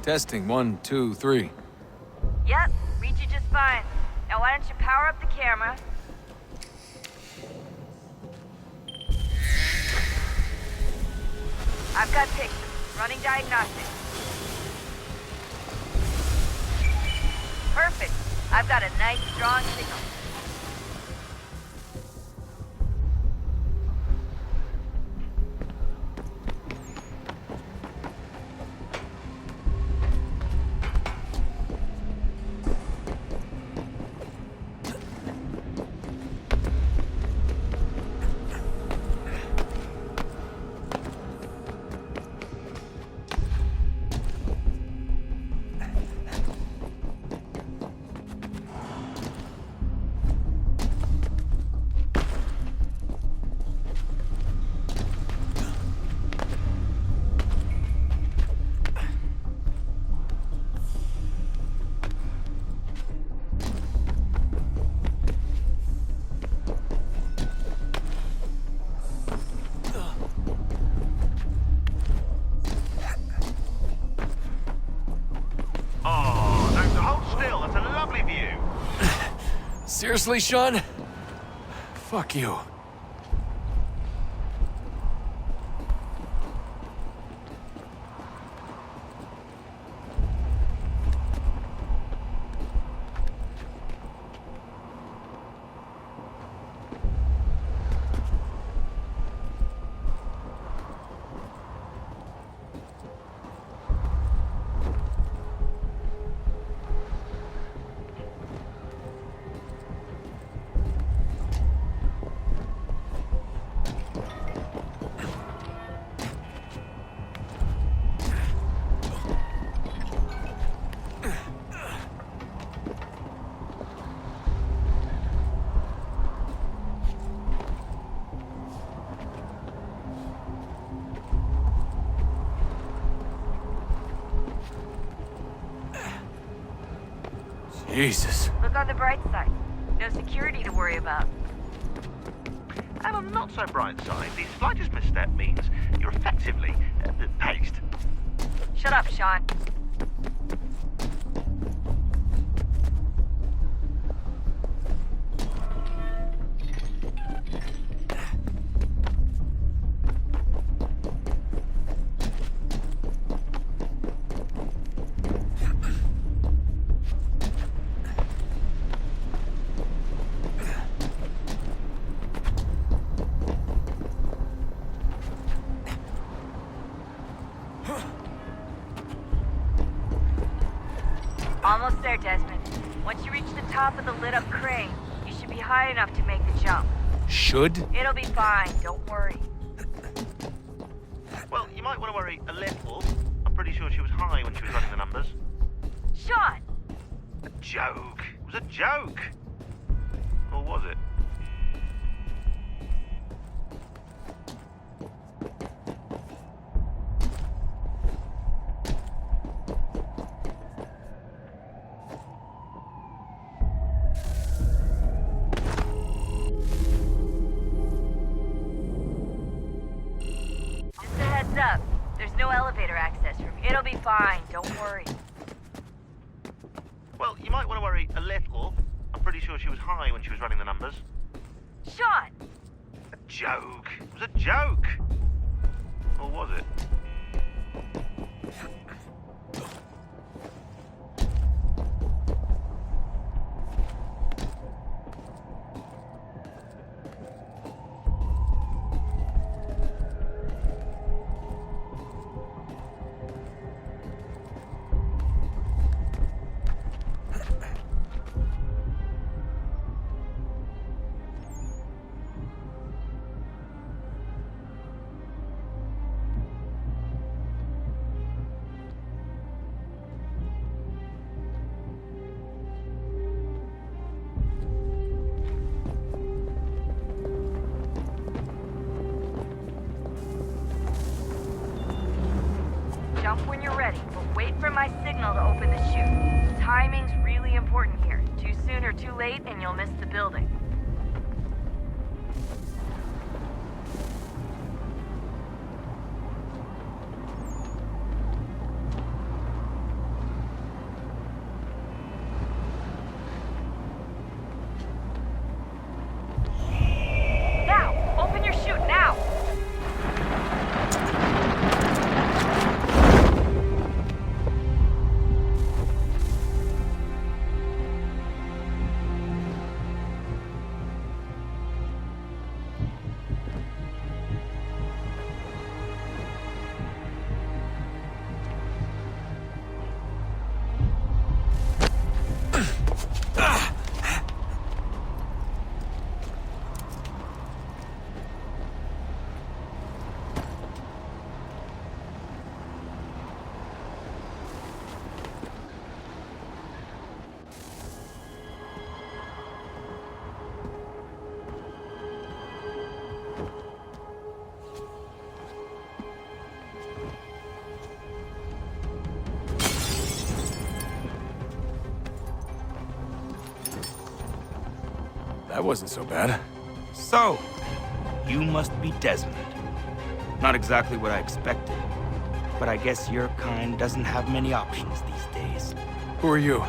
Testing, 1, 2, 3. Yep, read you just fine. Now why don't you power up the camera? I've got pictures. Running diagnostics. Perfect. I've got a nice, strong signal. Seriously, Sean? Fuck you. Jesus. Look on the bright side. No security to worry about. And on the not so bright side, the slightest misstep means you're effectively paced. Shut up, Sean. Almost there, Desmond. Once you reach the top of the lit-up crane, you should be high enough to make the jump. Should? It'll be fine, don't worry. Well, you might want to worry a little. I'm pretty sure she was high when she was running the numbers. Sean! A joke. It was a joke. Or was it? Just a heads up. There's no elevator access from here. It'll be fine, don't worry. Well, you might want to worry a little. I'm pretty sure she was high when she was running the numbers. Sean! A joke. It was a joke. Or was it? Jump when you're ready, but wait for my signal to open the chute. Timing's really important here. Too soon or too late, and you'll miss the building. wasn't so bad. So, you must be Desmond. Not exactly what I expected, but I guess your kind doesn't have many options these days. Who are you?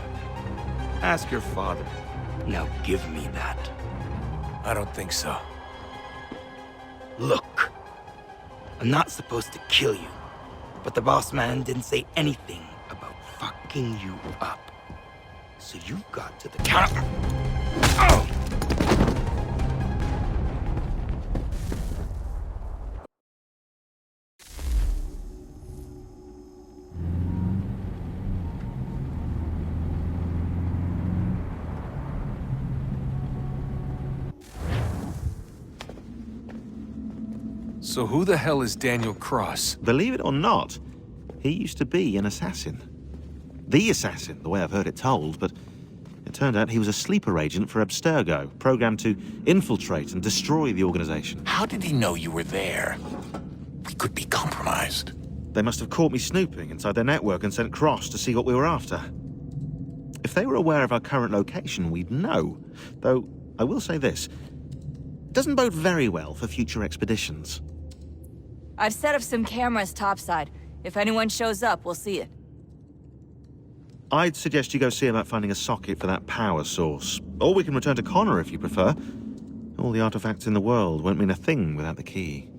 Ask your father. Now give me that. I don't think so. Look, I'm not supposed to kill you, but the boss man didn't say anything about fucking you up. So you got to the counter. Oh! So who the hell is Daniel Cross? Believe it or not, he used to be an assassin. The assassin, the way I've heard it told, but it turned out he was a sleeper agent for Abstergo, programmed to infiltrate and destroy the organization. How did he know you were there? We could be compromised. They must have caught me snooping inside their network and sent Cross to see what we were after. If they were aware of our current location, we'd know. Though, I will say this, it doesn't bode very well for future expeditions. I've set up some cameras topside. If anyone shows up, we'll see it. I'd suggest you go see about finding a socket for that power source. Or we can return to Connor if you prefer. All the artifacts in the world won't mean a thing without the key.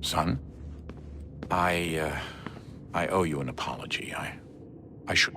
Son, I owe you an apology. I should...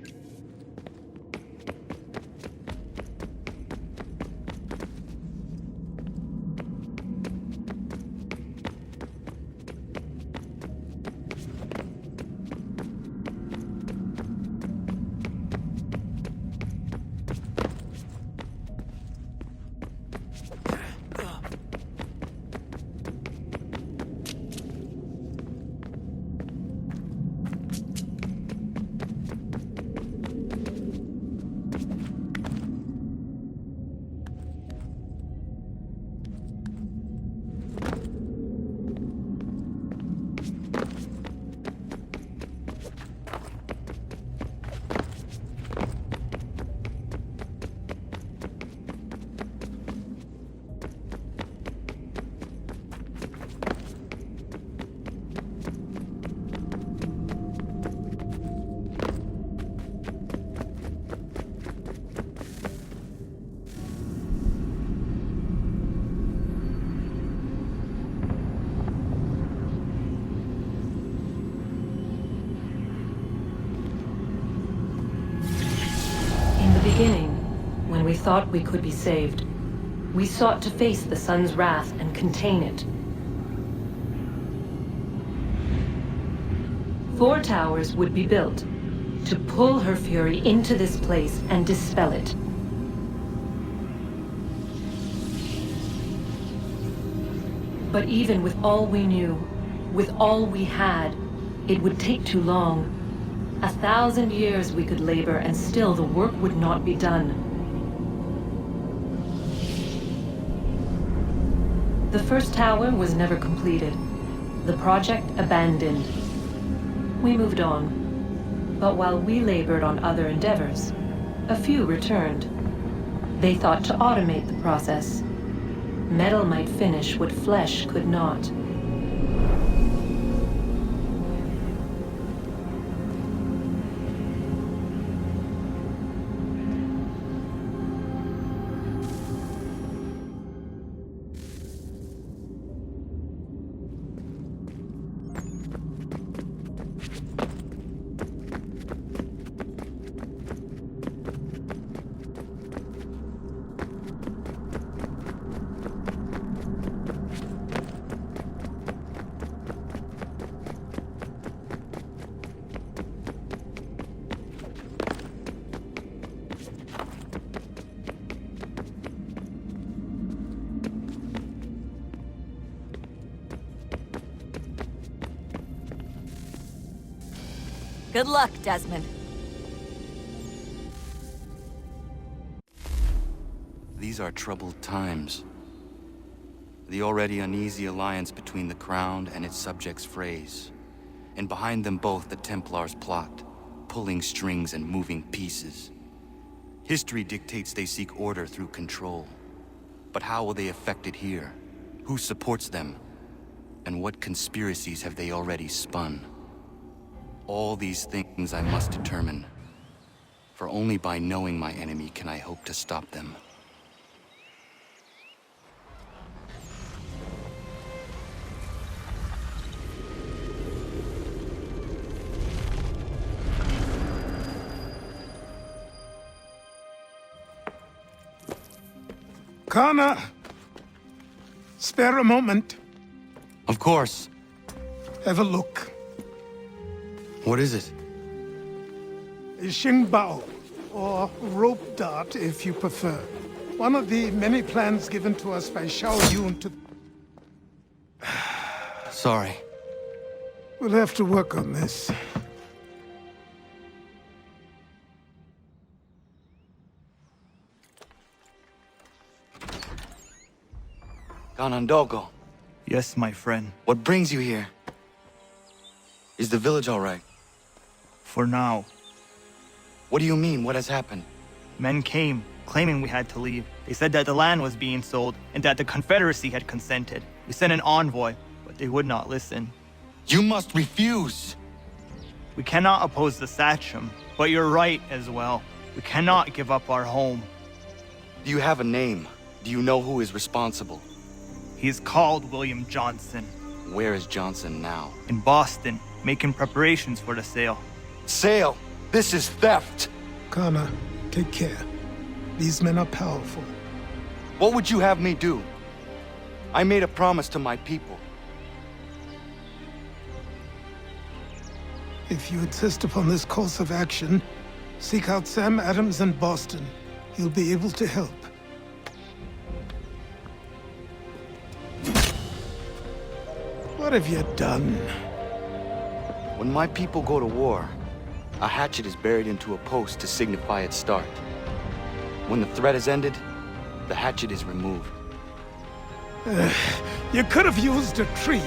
Beginning, when we thought we could be saved, we sought to face the sun's wrath and contain it. 4 towers would be built to pull her fury into this place and dispel it. But even with all we knew, with all we had, it would take too long. 1,000 years we could labor, and still the work would not be done. The first tower was never completed. The project abandoned. We moved on. But while we labored on other endeavors, a few returned. They thought to automate the process. Metal might finish what flesh could not. Good luck, Desmond. These are troubled times. The already uneasy alliance between the Crown and its subjects frays. And behind them both the Templars plot, pulling strings and moving pieces. History dictates they seek order through control. But how will they affect it here? Who supports them? And what conspiracies have they already spun? All these things I must determine. For only by knowing my enemy can I hope to stop them. Connor! Spare a moment. Of course. Have a look. What is it? A Xingbao, or rope dart if you prefer. One of the many plans given to us by Xiao Yun to... Sorry. We'll have to work on this. Ganondogo, Yes, my friend. what brings you here? Is the village all right? For now. What do you mean? What has happened? Men came, claiming we had to leave. They said that the land was being sold, and that the Confederacy had consented. We sent an envoy, but they would not listen. You must refuse! We cannot oppose the Sachem, but you're right as well. We cannot give up our home. Do you have a name? Do you know who is responsible? He's called William Johnson, Where is Johnson now? in Boston, making preparations for the sale. Sale! This is theft! Connor, take care. These men are powerful. What would you have me do? I made a promise to my people. If you insist upon this course of action, seek out Sam Adams in Boston. He'll be able to help. What have you done? When my people go to war, a hatchet is buried into a post to signify its start. When the threat is ended, the hatchet is removed. You could have used a tree.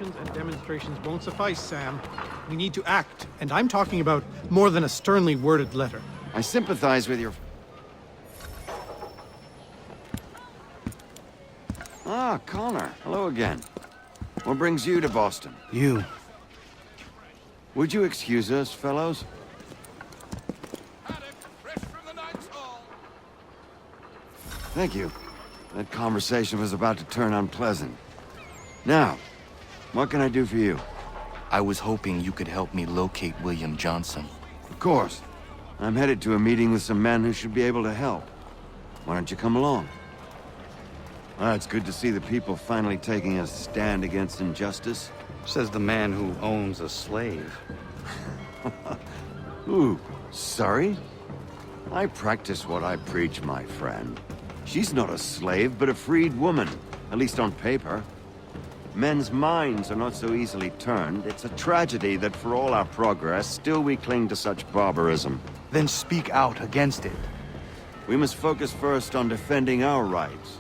celebrations and demonstrations won't suffice, Sam. We need to act, and I'm talking about more than a sternly worded letter. I sympathize with your... Ah, Connor. Hello again. What brings you to Boston? You. Would you excuse us, fellows? Thank you. That conversation was about to turn unpleasant. Now, what can I do for you? I was hoping you could help me locate William Johnson. Of course. I'm headed to a meeting with some men who should be able to help. Why don't you come along? Ah, it's good to see the people finally taking a stand against injustice. Says the man who owns a slave. Ooh, sorry? I practice what I preach, my friend. She's not a slave, but a freed woman, at least on paper. Men's minds are not so easily turned. It's a tragedy that for all our progress, still we cling to such barbarism. Then speak out against it. We must focus first on defending our rights.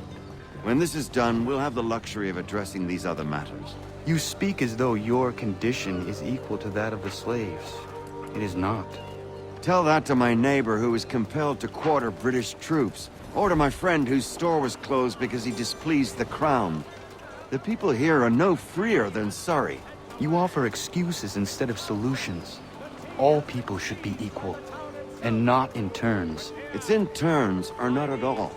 When this is done, we'll have the luxury of addressing these other matters. You speak as though your condition is equal to that of the slaves. It is not. Tell that to my neighbor who was compelled to quarter British troops, or to my friend whose store was closed because he displeased the crown. The people here are no freer than Surrey. You offer excuses instead of solutions. All people should be equal, and not in turns. It's in turns, or not at all.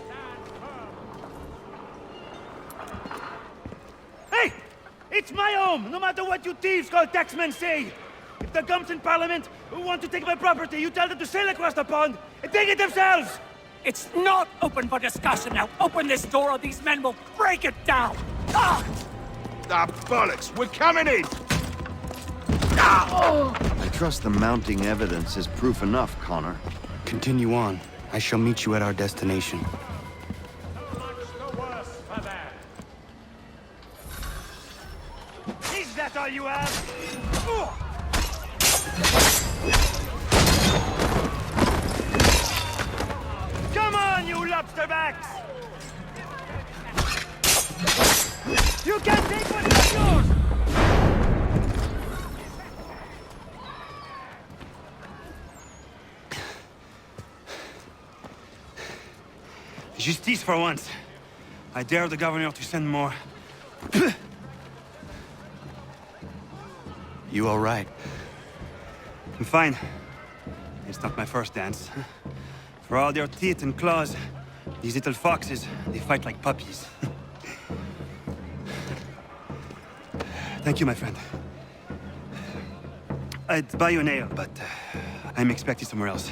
Hey! It's my home, no matter what you thieves called taxmen say! If the gumps in Parliament who want to take my property, you tell them to sail across the pond and take it themselves! It's not open for discussion now. Open this door or these men will break it down. Ah! Ah, bollocks! We're coming in! I trust the mounting evidence is proof enough, Connor. Continue on. I shall meet you at our destination. Is that all you have? Come on, you lobsterbacks! You can't take what's not yours! Justice for once. I dare the governor to send more. You all right? I'm fine. It's not my first dance. For all their teeth and claws, these little foxes, they fight like puppies. Thank you, my friend. I'd buy you an ale, but I'm expecting somewhere else.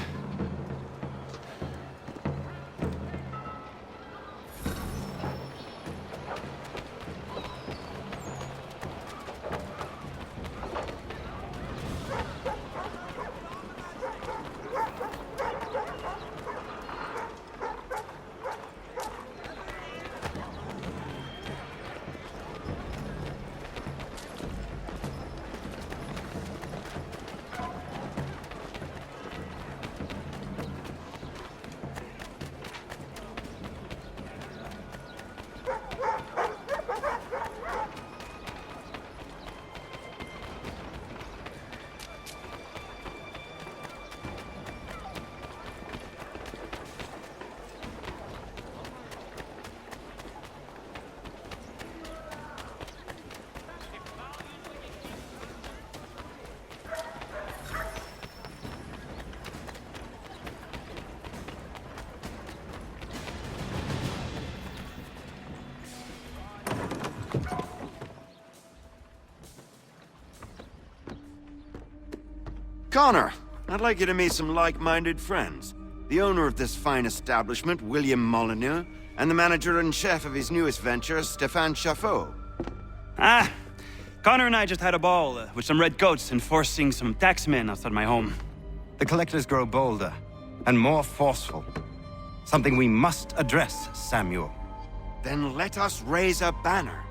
Connor, I'd like you to meet some like-minded friends. The owner of this fine establishment, William Molyneux, and the manager and chef of his newest venture, Stéphane Chaffeau. Ah, Connor and I just had a ball with some red coats enforcing some taxmen outside my home. The collectors grow bolder and more forceful. Something we must address, Samuel. Then let us raise a banner.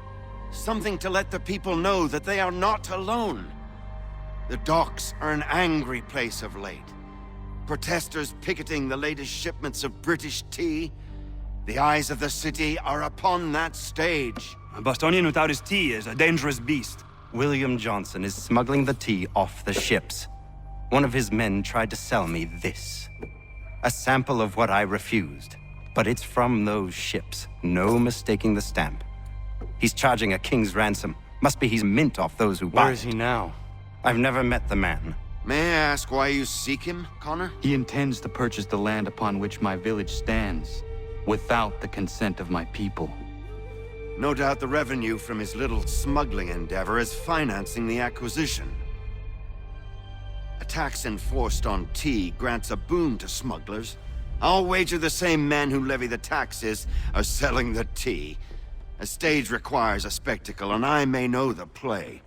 Something to let the people know that they are not alone. The docks are an angry place of late. Protesters picketing the latest shipments of British tea. The eyes of the city are upon that stage. A Bostonian without his tea is a dangerous beast. William Johnson is smuggling the tea off the ships. One of his men tried to sell me this. A sample of what I refused. But it's from those ships. No mistaking the stamp. He's charging a king's ransom. Must be he's mint off those who buy. Where is he now? I've never met the man. May I ask why you seek him, Connor? He intends to purchase the land upon which my village stands, without the consent of my people. No doubt the revenue from his little smuggling endeavor is financing the acquisition. A tax enforced on tea grants a boon to smugglers. I'll wager the same men who levy the taxes are selling the tea. A stage requires a spectacle, and I may know the play.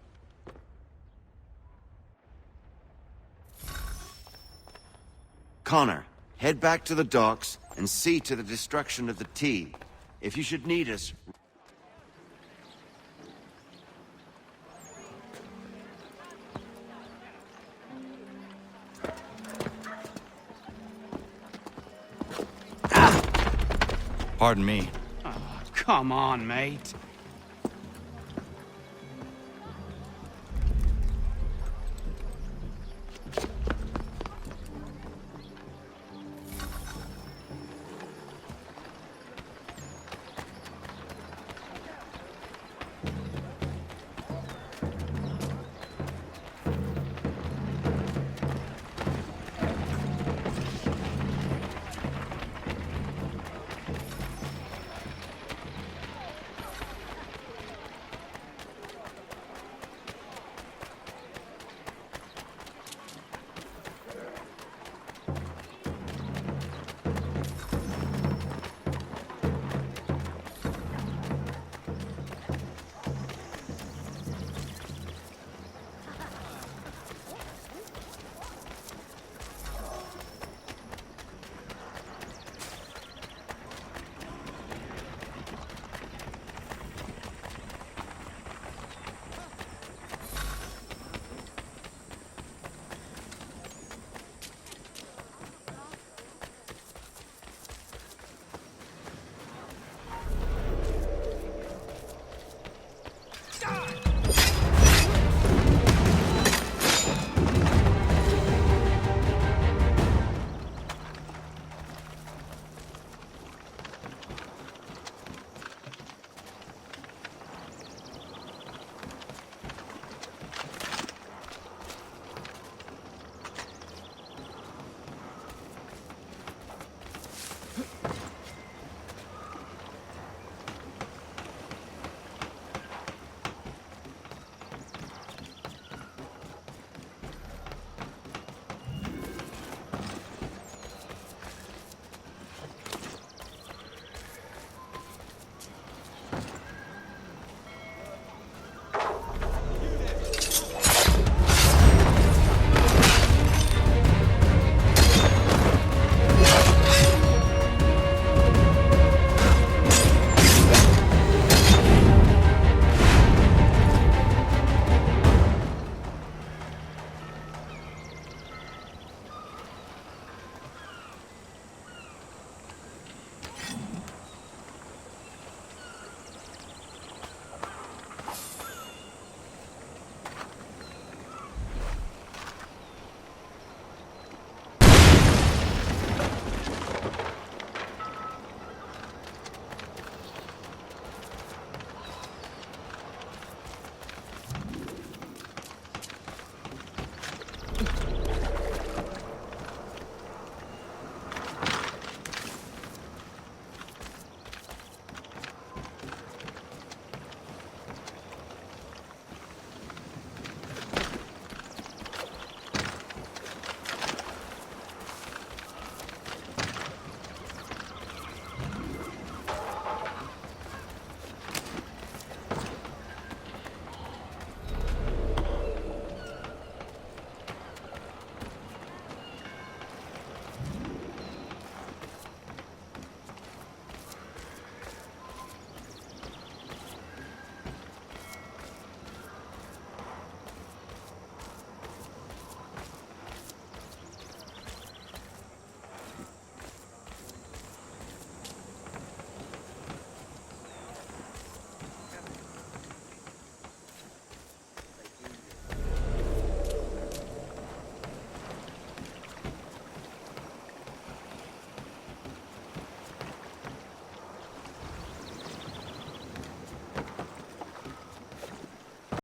Connor, head back to the docks and see to the destruction of the tea. If you should need us... Pardon me. Come on, mate.